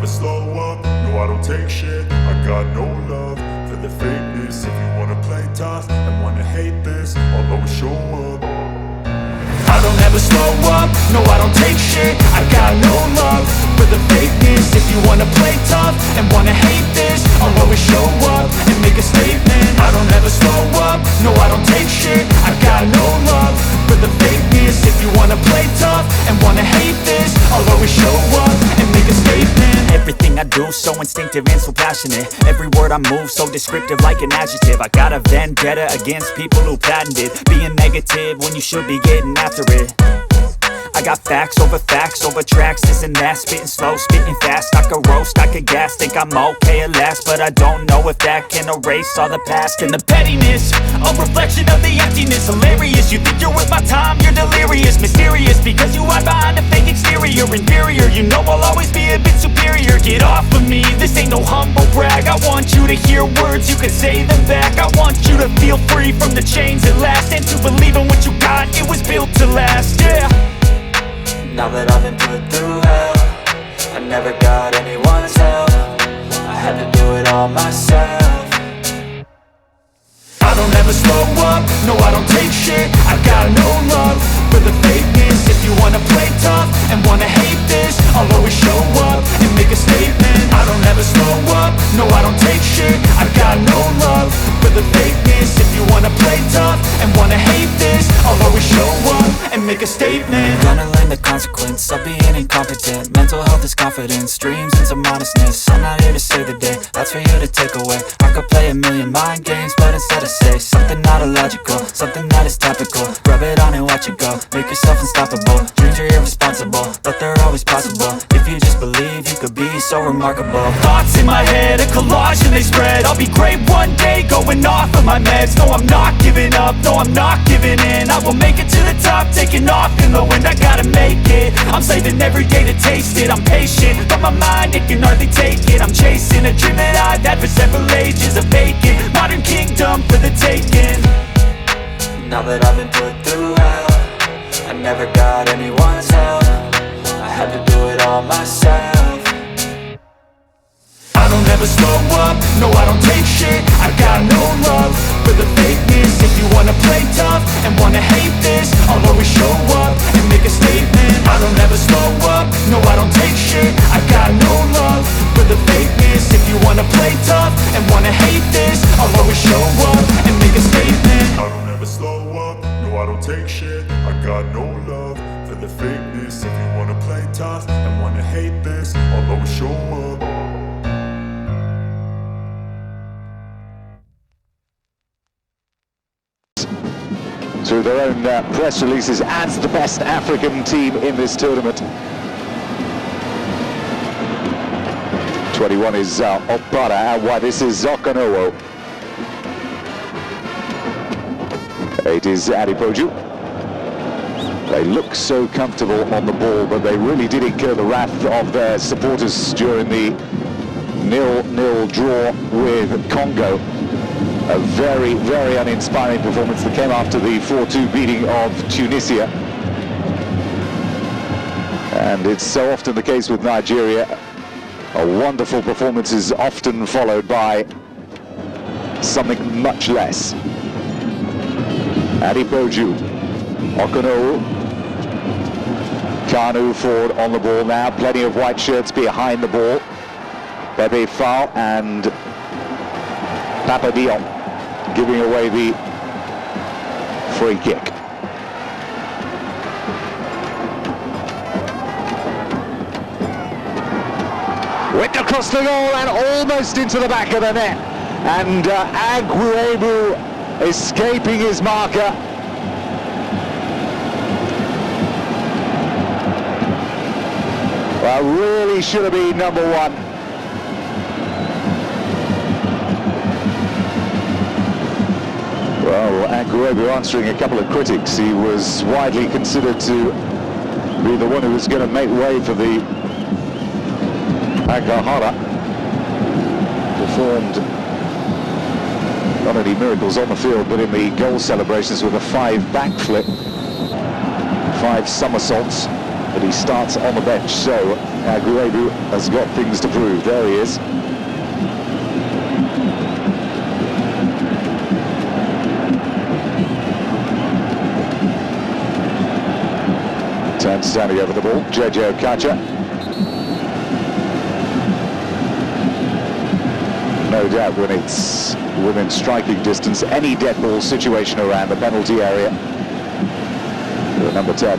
slow up, no I don't take shit. I got no love for the fakeness. If you wanna play tough and wanna hate this, I'll always show up. I don't ever slow up, no I don't take shit. I got no love for the fakeness. If you wanna play tough and wanna hate this, I'll always show up and make a statement. I don't ever slow up, no I don't take shit. I got no love for the fakeness. If you wanna play tough and wanna hate this, I'll always show up and make a statement. Everything I do so instinctive and so passionate. Every word I move so descriptive like an adjective. I got a vendetta against people who patented being negative when you should be getting after it. I got facts over tracks, this and that. Spitting slow, spitting fast, I could roast, I could gas. Think I'm okay at last, but I don't know if that can erase all the past. And the pettiness, a reflection of the emptiness. Hilarious, you think you're worth my time, you're delirious. Mysterious, because you hide behind a fake exterior. Inferior, you know I'll always be a bit superior. Get off of me, this ain't no humble brag. I want you to hear words, you can say them back. I want you to feel free from the chains at last, and to believe in what you got, it was built to last, yeah. Now that I've been put through hell, I never got anyone's help. I had to do it all myself. I don't ever slow up, no I don't take shit. I got no love for the fakeness. If you wanna play tough and wanna hate this, I'll always show up and make a statement. I don't ever slow up, no I don't take shit. I got no love for the fakeness. If you wanna play tough and wanna hate this, I'll always show up and make a statement. Gonna learn the consequence of being incompetent. Mental health is confidence, dreams and some honestness. I'm not here to save the day, that's for you to take away. I could play a million mind games, but instead I say something not illogical, something that is topical. Rub it on and watch it go, make yourself unstoppable. Dreams are irresponsible, but they're always possible. If you just believe, you could be so remarkable. Thoughts in my head, a collage and they spread. I'll be great one day, going off of my meds. No, I'm not giving up, no, I'm not giving in. I will make it to the top, taking off in the wind. I gotta make it, I'm saving every day to taste it. I'm patient, but my mind, it can hardly take it. I'm chasing a dream that I've had for several ages. A vacant, modern kingdom for the taking. Now that I've been put through hell, I never got anyone's help. I had to do it all myself. I don't ever slow up, no I don't take shit. I got no love for the fakeness. If you wanna play tough and wanna hate this, I'll always show up and make a statement. I don't ever slow up, no I don't take shit. I got no love for the fakeness. If you wanna play tough and wanna hate this, I'll always show up and make a statement. I don't ever slow up, no I don't take shit. I got no love for the fakeness. If you wanna play tough and wanna hate this, I'll always show up. Through their own press releases as the best African team in this tournament. 21 is Opara, and why this is Aghahowa. 8 is Adipoju. They look so comfortable on the ball, but they really did incur the wrath of their supporters during the 0-0 draw with Congo. A very, very uninspiring performance that came after the 4-2 beating of Tunisia. And it's so often the case with Nigeria. A wonderful performance is often followed by something much less. Adipoju, Aghahowa, Kanu forward on the ball now. Plenty of white shirts behind the ball. Bebe Fall and Papa Dion giving away the free kick. Went across the goal and almost into the back of the net. And Aghahowa escaping his marker. Well, really should have been number one. Well, Aghahowa answering a couple of critics. He was widely considered to be the one who was going to make way for the Aghahowa. Performed not only miracles on the field, but in the goal celebrations with a 5 backflip, 5 somersaults. but he starts on the bench, so Aghahowa has got things to prove. There he is. Standing over the ball, Julius Aghahowa. No doubt when it's within striking distance, any dead ball situation around the penalty area, the number 10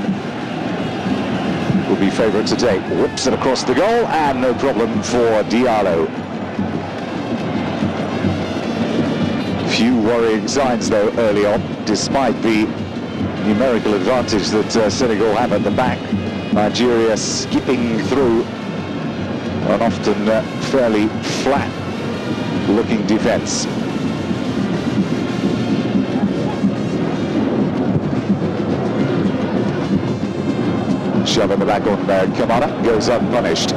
will be favourite to take. Whips it across the goal, and no problem for Diallo. Few worrying signs though early on, despite the numerical advantage that Senegal have at the back. Nigeria skipping through an often fairly flat looking defence. Shove in the back on Kamara, goes unpunished.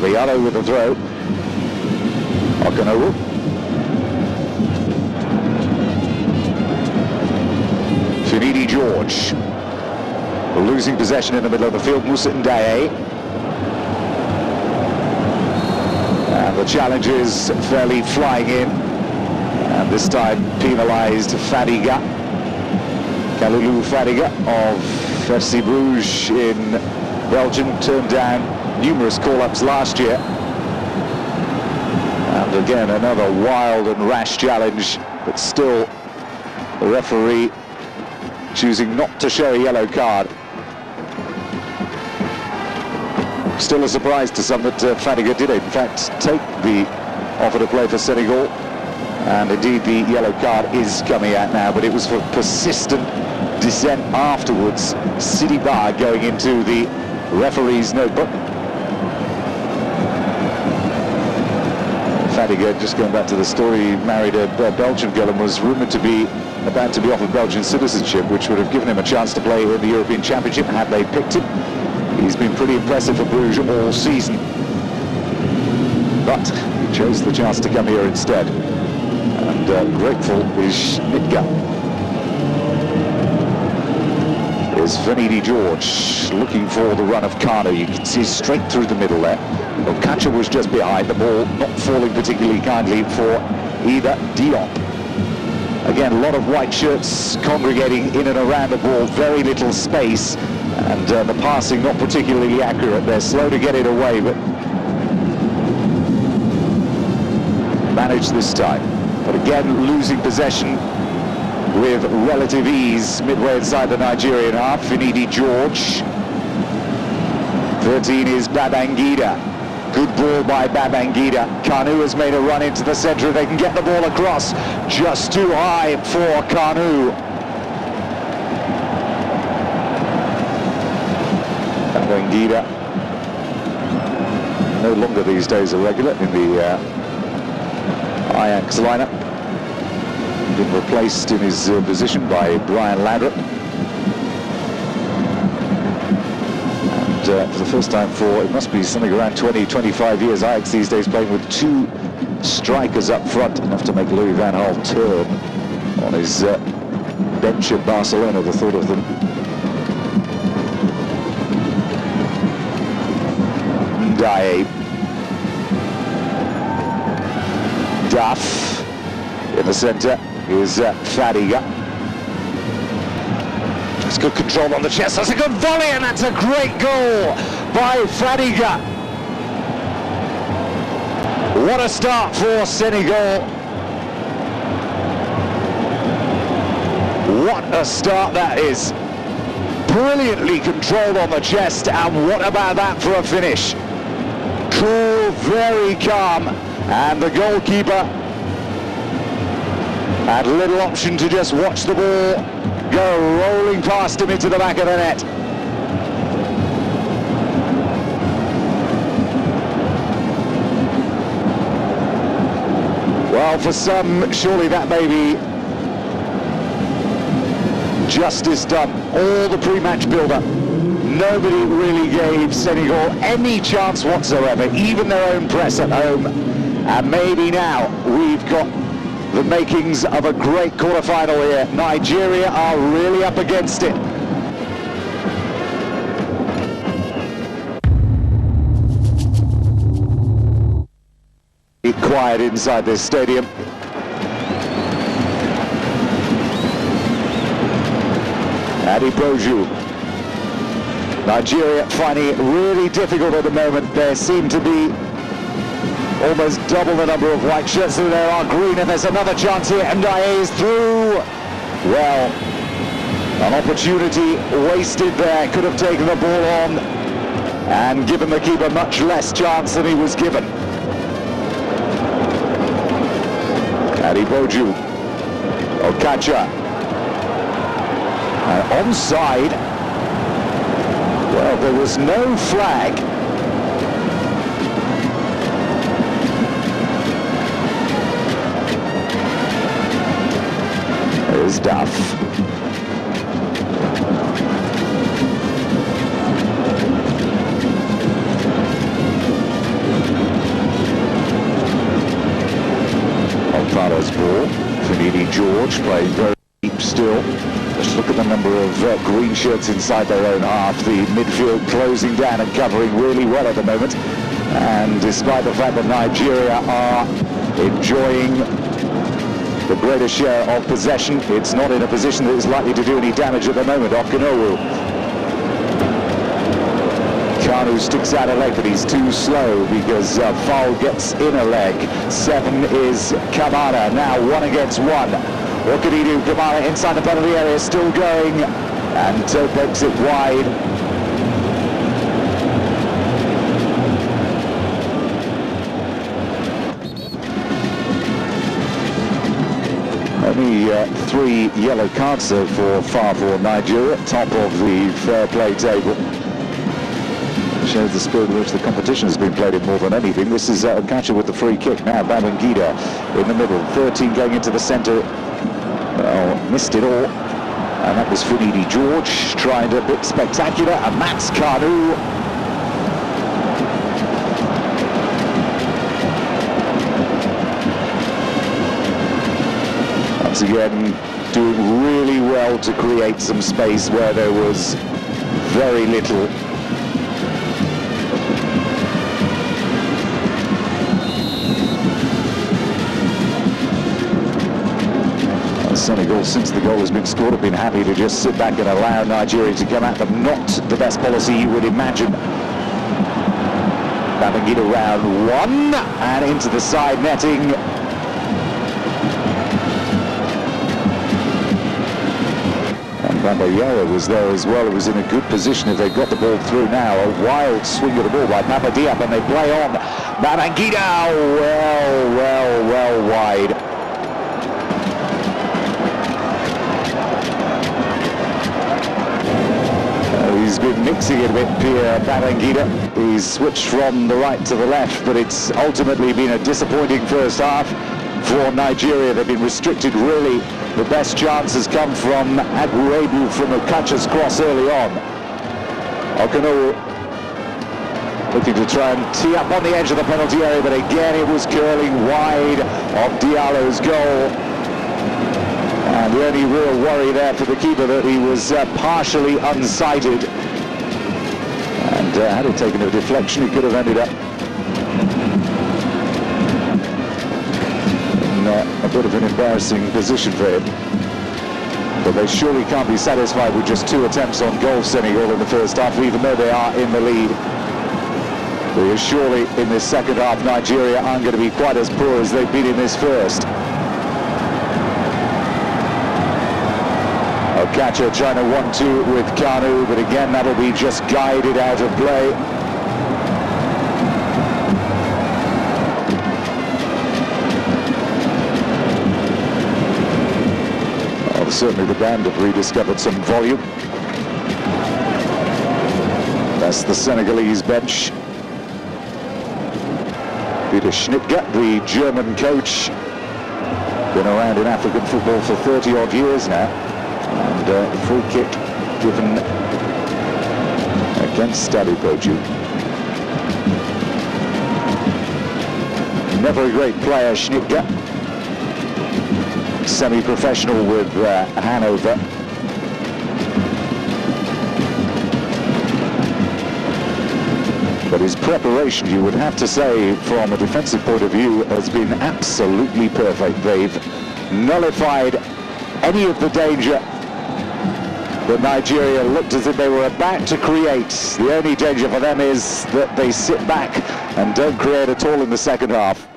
Diallo with the throw. Aghahowa. Finidi George. Losing possession in the middle of the field. Moussa Ndiaye. And the challenge is fairly flying in. And this time penalised Fadiga. Kalilou Fadiga of FC Bruges in Belgium, turned down numerous call-ups last year, and again another wild and rash challenge, but still the referee choosing not to show a yellow card. Still a surprise to some that Fadiga did in fact take the offer to play for Senegal, and indeed the yellow card is coming out now, but it was for persistent dissent afterwards. Sidiba going into the referee's notebook. Fadiga, just going back to the story, he married a Belgian girl and was rumoured to be about to be offered Belgian citizenship, which would have given him a chance to play in the European Championship had they picked him. He's been pretty impressive for Bruges all season, but he chose the chance to come here instead, and grateful is Schnittger. Is Finidi George looking for the run of Kanu. You can see straight through the middle there. Okacha was just behind, the ball not falling particularly kindly for either Diop. Again, a lot of white shirts congregating in and around the ball, very little space, and the passing not particularly accurate. They're slow to get it away, but managed this time. But again, losing possession with relative ease midway inside the Nigerian half. Finidi George. 13 is Babangida. Good ball by Babangida. Kanu has made a run into the centre. They can get the ball across. Just too high for Kanu. Babangida, no longer these days a regular in the Ajax lineup. Been replaced in his position by Brian Ladrup. And for the first time for, it must be something around 20-25 years, Ajax these days playing with two strikers up front, enough to make Louis van Gaal turn on his bench at Barcelona, the thought of them. Ndiaye. Duff in the centre is Fadiga. It's good control on the chest. That's a good volley, and that's a great goal by Fadiga. What a start for Senegal. What a start that is. Brilliantly controlled on the chest, and what about that for a finish? Cool, very calm, and the goalkeeper had little option to just watch the ball go rolling past him into the back of the net. Well, for some, surely that may be justice done. All the pre-match build-up, nobody really gave Senegal any chance whatsoever, even their own press at home. And maybe now we've got the makings of a great quarter-final here. Nigeria are really up against it. Quiet inside this stadium. Adipoju. Nigeria finding it really difficult at the moment. There seem to be almost double the number of white shirts than there are green, and there's another chance here. Ndiaye is through. Well, an opportunity wasted there. Could have taken the ball on and given the keeper much less chance than he was given. Adipoju. Okacha. Onside. Well, there was no flag. There's Duff. Alvaro's ball. Finidi George playing very deep still. Just look at the number of green shirts inside their own half. The midfield closing down and covering really well at the moment. And despite the fact that Nigeria are enjoying the greater share of possession, it's not in a position that is likely to do any damage at the moment. Aghahowa. Kanu sticks out a leg, but he's too slow because foul gets in a leg. 7 is Kamara, now 1 against 1. What can he do? Kamara inside the penalty area, still going, and takes it wide. Only 3 yellow cards so far for Nigeria, top of the fair play table. Shows the spirit in which the competition has been played in more than anything. This is Okacha with the free kick. Now Babangida in the middle, 13 going into the centre. Well, missed it all. And that was Finidi George, trying a bit spectacular, and Max Kanu. Once again, doing really well to create some space where there was very little. Senegal, since the goal has been scored, have been happy to just sit back and allow Nigeria to come at them. Not the best policy you would imagine. Babangida round 1 and into the side netting. And Babangida was there as well. It was in a good position if they got the ball through now. A wild swing of the ball by Lamine Diatta, and they play on. Babangida, well wide. He's been mixing it a bit, Pierre Babangida. He's switched from the right to the left, but it's ultimately been a disappointing first half for Nigeria. They've been restricted, really. The best chance has come from Aghahowa from Okacha's cross early on. Aghahowa looking to try and tee up on the edge of the penalty area, but again it was curling wide of Diallo's goal. And the only real worry there for the keeper that he was partially unsighted. And had he taken a deflection, he could have ended up in a bit of an embarrassing position for him. But they surely can't be satisfied with just 2 attempts on goal, Senegal, in the first half, even though they are in the lead. Because surely in this second half, Nigeria aren't going to be quite as poor as they've been in this first. Okacha trying to 1-2 with Kanu, but again that'll be just guided out of play. Well, certainly the band have rediscovered some volume. That's the Senegalese bench. Peter Schnittger, the German coach, been around in African football for 30 odd years now. And free kick given against Adipoju. Never a great player, Schnittger. Semi-professional with Hanover. But his preparation, you would have to say, from a defensive point of view, has been absolutely perfect. They've nullified any of the danger that Nigeria looked as if they were about to create. The only danger for them is that they sit back and don't create at all in the second half.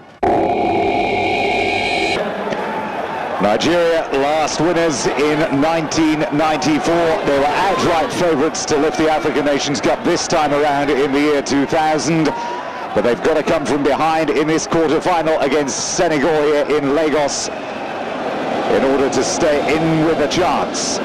Nigeria, last winners in 1994. They were outright favourites to lift the African Nations Cup this time around in the year 2000. But they've got to come from behind in this quarter-final against Senegal here in Lagos in order to stay in with a chance.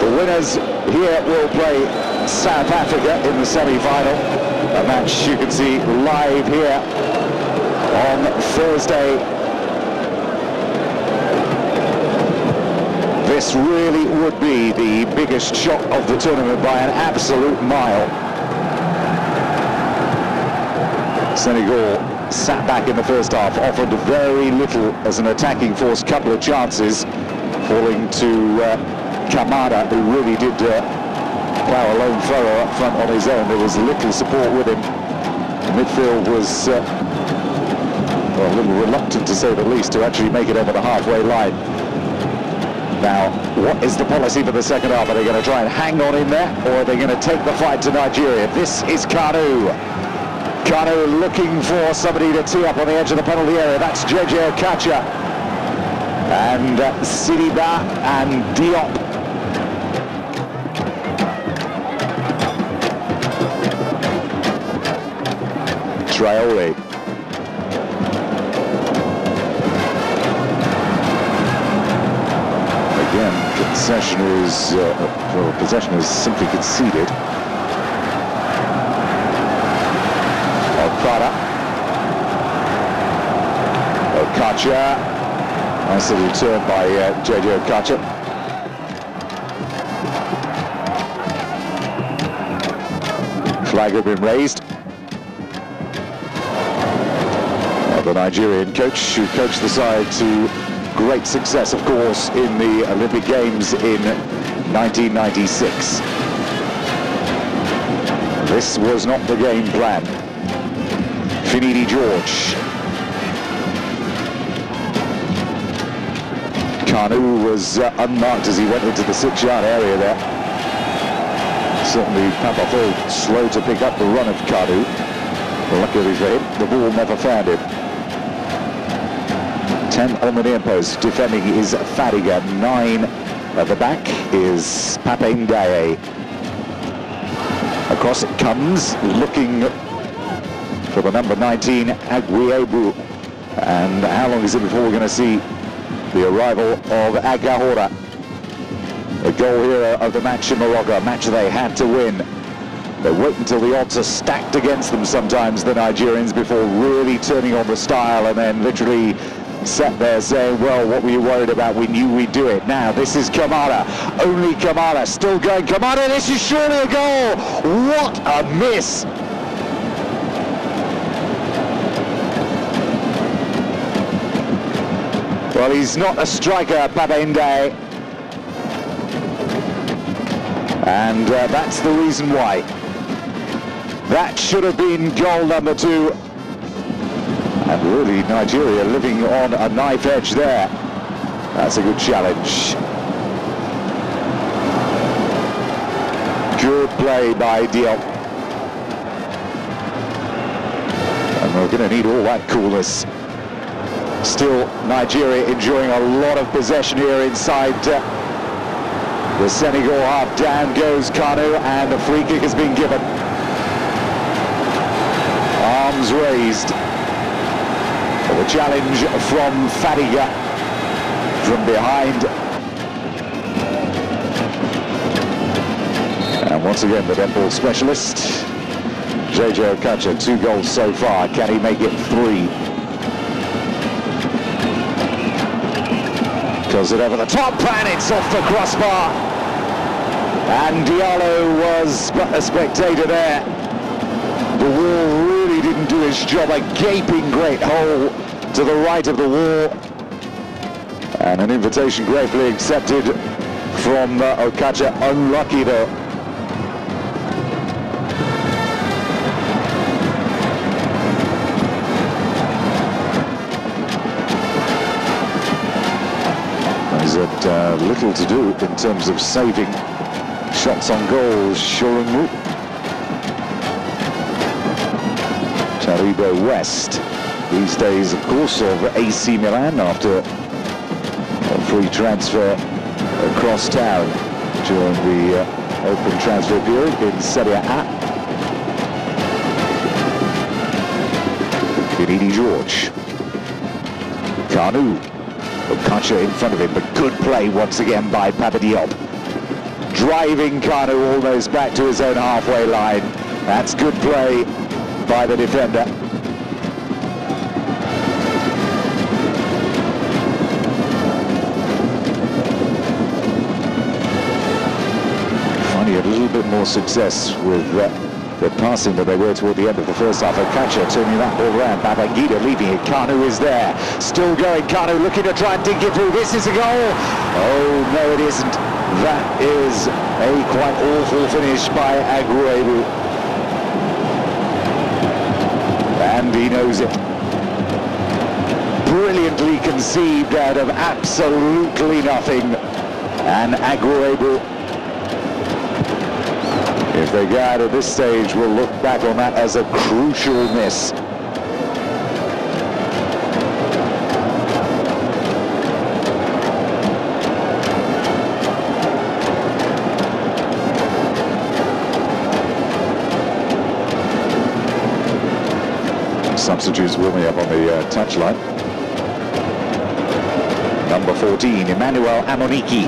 The winners here will play South Africa in the semi-final. A match you can see live here on Thursday. This really would be the biggest shock of the tournament by an absolute mile. Senegal sat back in the first half, offered very little as an attacking force, couple of chances, falling to Kamada, who really did plough a lone furrow up front on his own. There was little support with him. The midfield was well, a little reluctant, to say the least, to actually make it over the halfway line. Now, what is the policy for the second half? Are they going to try and hang on in there, or are they going to take the fight to Nigeria? This is Kanu. Kanu looking for somebody to tee up on the edge of the penalty area. That's JJ Okocha. And Sidiba and Diop. Traore. Again, possession is simply conceded. Okada. Okocha. Nice little turn by JJ Okocha. Flag had been raised. The Nigerian coach, who coached the side to great success, of course, in the Olympic Games in 1996. This was not the game plan. Finidi George. Kanu was unmarked as he went into the 6-yard area there. Certainly Papafo slow to pick up the run of Kanu. Luckily for him, the ball never found him. 10 on the near post, defending is Fadiga. 9 at the back is Pape Ndiaye. Across it comes, looking for the number 19, Aghahowa. And how long is it before we're going to see the arrival of Aghahowa? The goal hero of the match in Morocco, a match they had to win. They wait until the odds are stacked against them sometimes, the Nigerians, before really turning on the style, and then literally sat there saying, well, what were you worried about? We knew we'd do it. Now, this is Kamada. Only Kamada still going. Kamada, this is surely a goal. What a miss. Well, he's not a striker, Pape Ndiaye. And that's the reason why. That should have been goal number 2. And really, Nigeria living on a knife edge there. That's a good challenge. Good play by Diop. And we're going to need all that coolness. Still, Nigeria enjoying a lot of possession here inside the Senegal half. Down goes Kanu, and a free kick has been given. Arms raised. The challenge from Fadiga from behind. And once again, the dead ball specialist, JJ Okocha, 2 goals so far. Can he make it 3? Does it over the top, and it's off the crossbar. And Diallo was but a spectator there. The wall really didn't do its job. A gaping great hole to the right of the wall. And an invitation gratefully accepted from Okacha. Unlucky though. He's had little to do in terms of saving shots on goal. Shorunmu. Taribo West, these days of course of AC Milan after a free transfer across town during the open transfer period in Serie A. Benini George. Kanu. Okacha in front of him, but good play once again by Papa Diop. Driving Kanu almost back to his own halfway line. That's good play by the defender. Finding a little bit more success with the passing than they were toward the end of the first half. Okacha turning that ball around. Babangida leaving it. Kanu is there. Still going. Kanu looking to try and dig it through. This is a goal. Oh, no, it isn't. That is a quite awful finish by Aghahowa. And he knows it. Brilliantly conceived out of absolutely nothing. And Aghahowa, if they go out at this stage, will look back on that as a crucial miss. Substitutes warming up on the touchline. Number 14, Emmanuel Amoniki.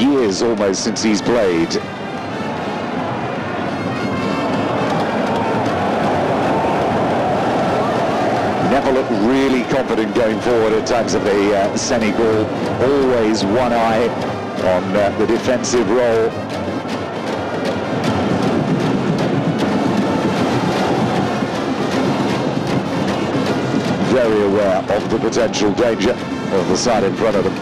Years almost since he's played. Never looked really confident going forward at times of the Senegal. Always one eye on the defensive role. Very aware of the potential danger of the side in front of them.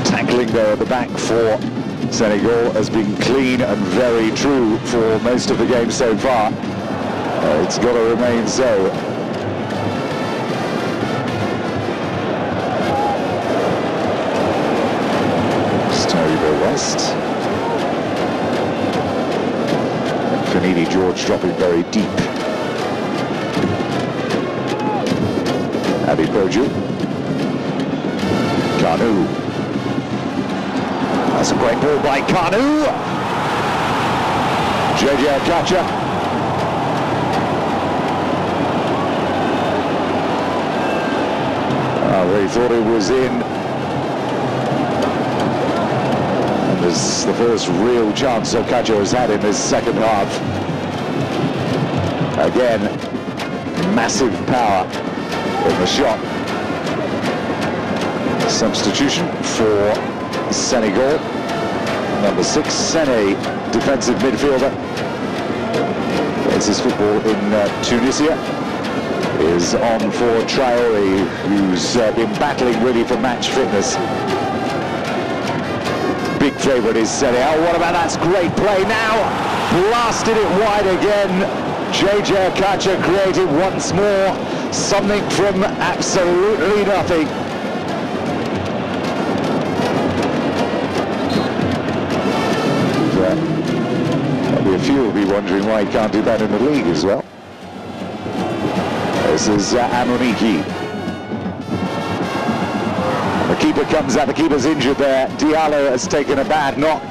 Tackling there at the back for Senegal has been clean and very true for most of the game so far. It's got to remain so. Taribo West. Benini George dropping very deep. Adepoju. Kanu. That's a great ball by Kanu. Julius Aghahowa. They thought it was in. And this is the first real chance Aghahowa has had in this second half. Again, massive power in the shot. Substitution for Senegal. Number 6, Sene, defensive midfielder. Plays his football in Tunisia. Is on for Traore, who's been battling really for match fitness. Big favourite is Senegal. What about that? Great play now. Blasted it wide again. Julius Aghahowa created once more something from absolutely nothing. There'll be a few who will be wondering why he can't do that in the league as well. This is Amoniki. The keeper comes out, the keeper's injured there. Diallo has taken a bad knock.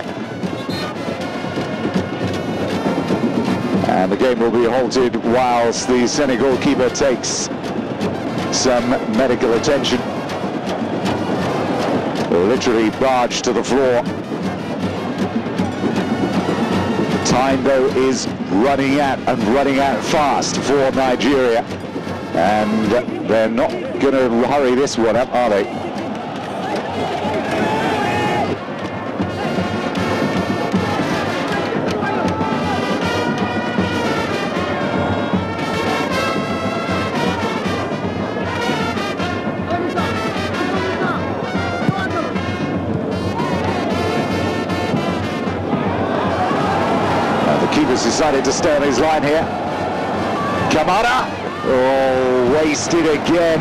And the game will be halted whilst the Senegal keeper takes some medical attention. Literally barged to the floor. Time though is running out, and running out fast for Nigeria. And they're not going to hurry this one up, are they? The keeper's decided to stay on his line here. Kamara! Oh, wasted again.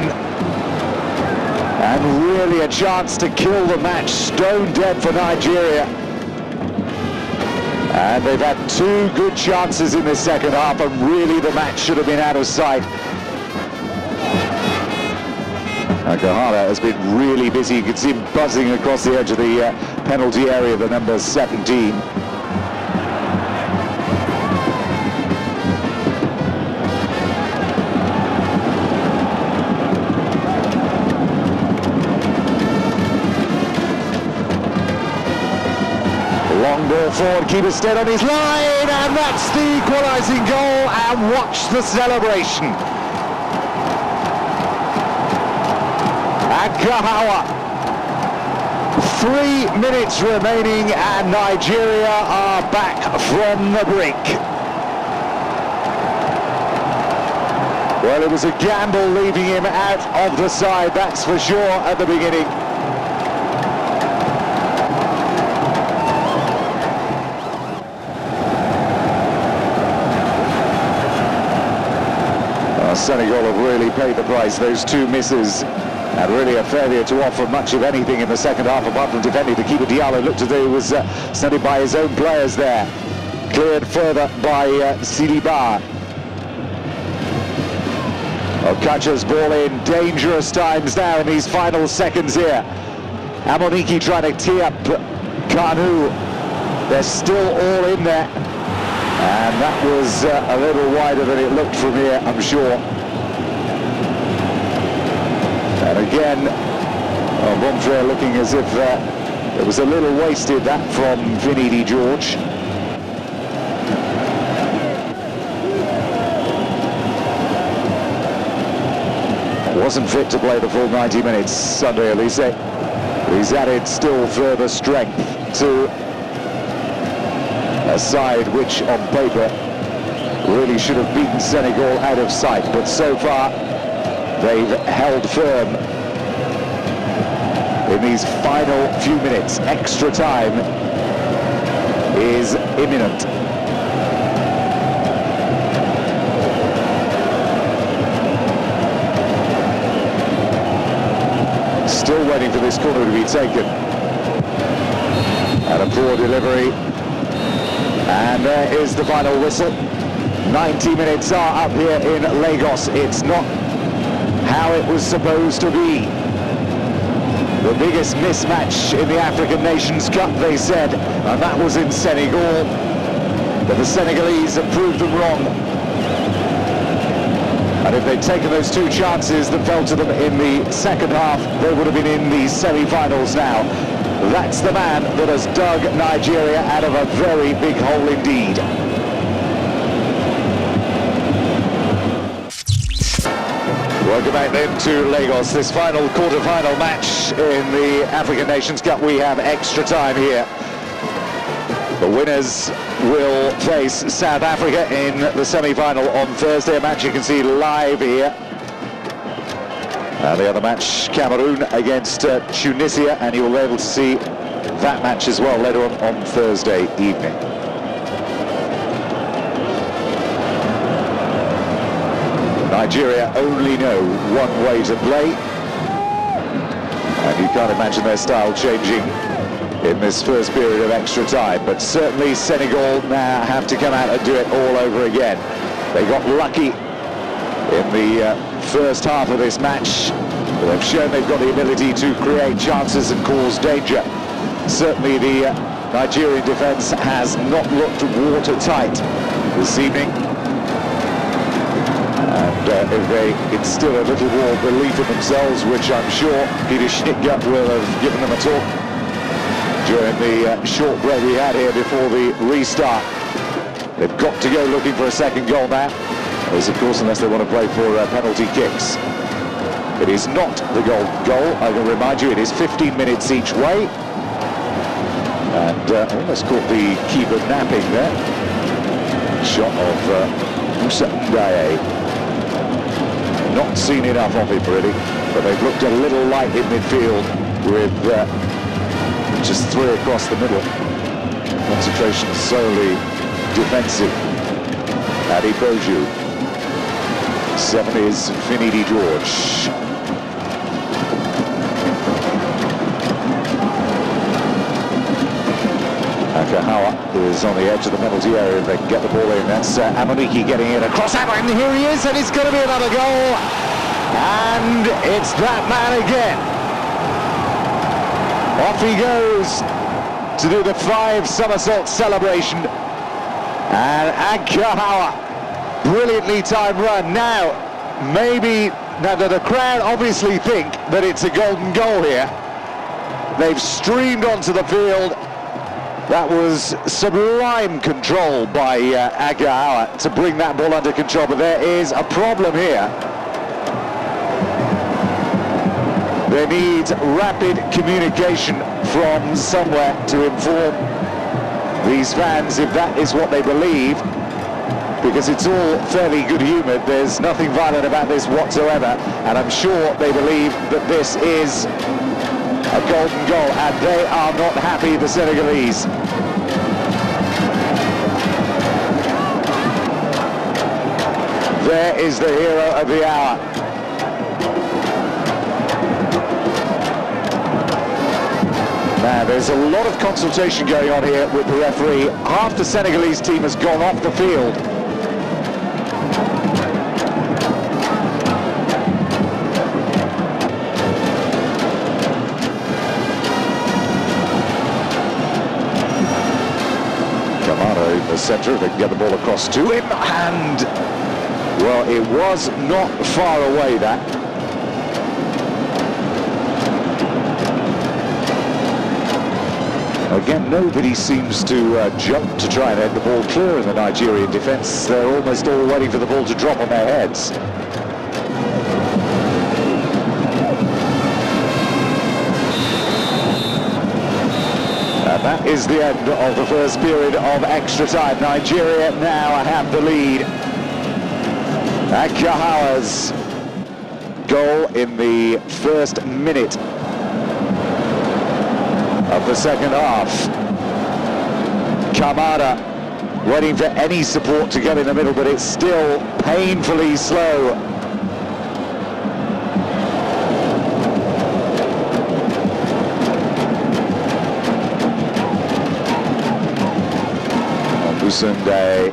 And really a chance to kill the match. Stone dead for Nigeria. And they've had two good chances in the second half, and really the match should have been out of sight. Aghahowa has been really busy. You can see him buzzing across the edge of the penalty area, the number 17. Long ball forward, keeper stayed on his line, and that's the equalising goal, and watch the celebration. Aghahowa. 3 minutes remaining, and Nigeria are back from the brink. Well, it was a gamble leaving him out of the side, that's for sure, at the beginning. Senegal have really paid the price. Those two misses and really a failure to offer much of anything in the second half, apart from defending. The keeper Diallo looked as though he was studied by his own players there. Cleared further by Siliba. Okacha's ball in. Dangerous times now in these final seconds here. Amoniki trying to tee up Kanu. They're still all in there. And that was a little wider than it looked from here, I'm sure. And again, Bonfrere looking as if it was a little wasted, that from Vinny Di George. Wasn't fit to play the full 90 minutes, Sunday Elise. He's added still further strength to a side which on paper really should have beaten Senegal out of sight, but so far they've held firm in these final few minutes. Extra time is imminent. Still waiting for this corner to be taken, and a poor delivery. And there is the final whistle. 90 minutes are up here in Lagos. It's not how it was supposed to be. The biggest mismatch in the African Nations Cup, they said, and that was in Senegal. But the Senegalese have proved them wrong. And if they'd taken those two chances that fell to them in the second half, they would have been in the semi-finals now. That's the man that has dug Nigeria out of a very big hole indeed. Welcome back then to Lagos. This final quarter-final match in the African Nations Cup. We have extra time here. The winners will face South Africa in the semi-final on Thursday, a match you can see live here. And the other match, Cameroon against Tunisia, and you will be able to see that match as well later on Thursday evening. Nigeria only know one way to play, and you can't imagine their style changing in this first period of extra time, but certainly Senegal now have to come out and do it all over again. They got lucky in the first half of this match. They've shown they've got the ability to create chances and cause danger. Certainly the Nigerian defence has not looked watertight this evening. And if they instill a little more belief in themselves, which I'm sure Peter Schnittger will have given them a talk during the short break we had here before the restart. They've got to go looking for a second goal now. is, of course, unless they want to play for penalty kicks. It is not the golden goal. I can remind you, it is 15 minutes each way. And almost caught the keeper napping there. Shot of Julius Aghahowa. Not seen enough of him, really. But they've looked a little light in midfield with just 3 across the middle. Concentration solely defensive. Aghahowa. 7 is Finidi George. Aghahowa is on the edge of the penalty area. If they can get the ball in, that's Amoniki getting in across Amon. Here he is, and it's going to be another goal. And it's that man again. Off he goes to do the 5 somersault celebration. And Aghahowa, brilliantly timed run. Now the crowd obviously think that it's a golden goal here. They've streamed onto the field. That was sublime control by Aghahowa to bring that ball under control, but there is a problem here. There needs rapid communication from somewhere to inform these fans if that is what they believe, because it's all fairly good-humoured. There's nothing violent about this whatsoever, and I'm sure they believe that this is a golden goal, and they are not happy, the Senegalese. There is the hero of the hour. Now, there's a lot of consultation going on here with the referee. Half the Senegalese team has gone off the field. In the centre, they can get the ball across to him, and well, it was not far away, that. Again, nobody seems to jump to try and head the ball clear in the Nigerian defence. They're almost all waiting for the ball to drop on their heads. And that is the end of the first period of extra time. Nigeria now have the lead. Aghahowa's goal in the first minute of the second half. Kamara waiting for any support to get in the middle, but it's still painfully slow. Sunday.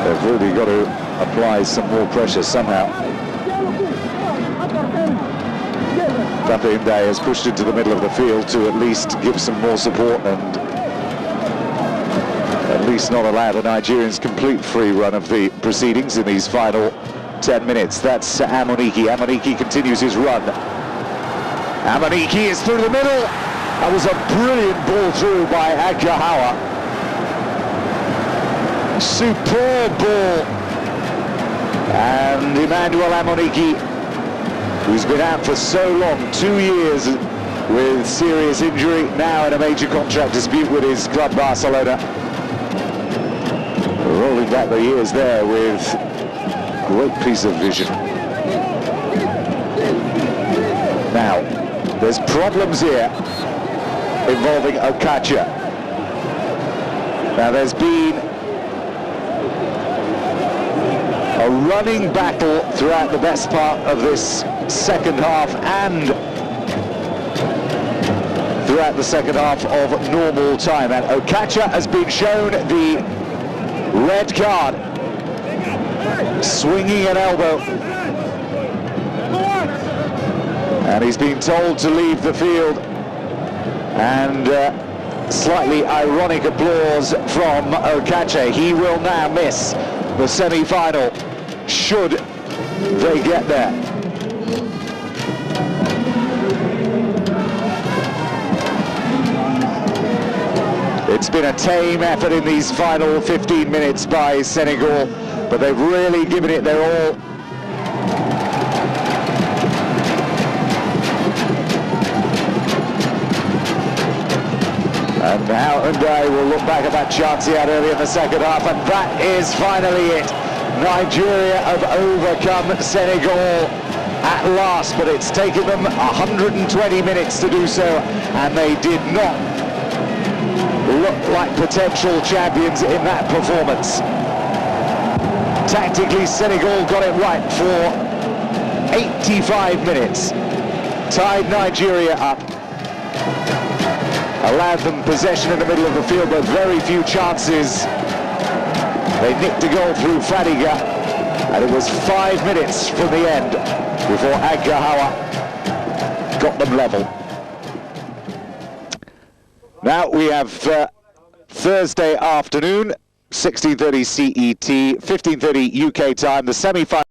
They've really got to apply some more pressure somehow. Lamine Diatta has pushed into the middle of the field to at least give some more support and at least not allow the Nigerians complete free run of the proceedings in these final 10 minutes. That's Amoniki. Amoniki continues his run. Amoniki is through the middle. That was a brilliant ball through by Aghahowa. Superb ball. And Emmanuel Amoniki, who's been out for so long, 2 years with serious injury, now in a major contract dispute with his club Barcelona. Rolling back the years there with great piece of vision. Now, there's problems here involving Okacha. Now there's been a running battle throughout the best part of this second half and throughout the second half of normal time, and Okacha has been shown the red card, swinging an elbow, and he's been told to leave the field. And slightly ironic applause from Okacha. He will now miss the semi-final should they get there. It It's been a tame effort in these final 15 minutes by Senegal, but they've really given it their all. And now Hyundai will look back at that chance he had early in the second half, and that is finally it. Nigeria have overcome Senegal at last, but it's taken them 120 minutes to do so, and they did not look like potential champions in that performance. Tactically, Senegal got it right for 85 minutes, tied Nigeria up, allowed them possession in the middle of the field, but very few chances. They nicked a goal through Fadiga, and it was 5 minutes from the end before Aghahowa got them level. Now we have Thursday afternoon, 16:30 CET, 15:30 UK time, the semi-final.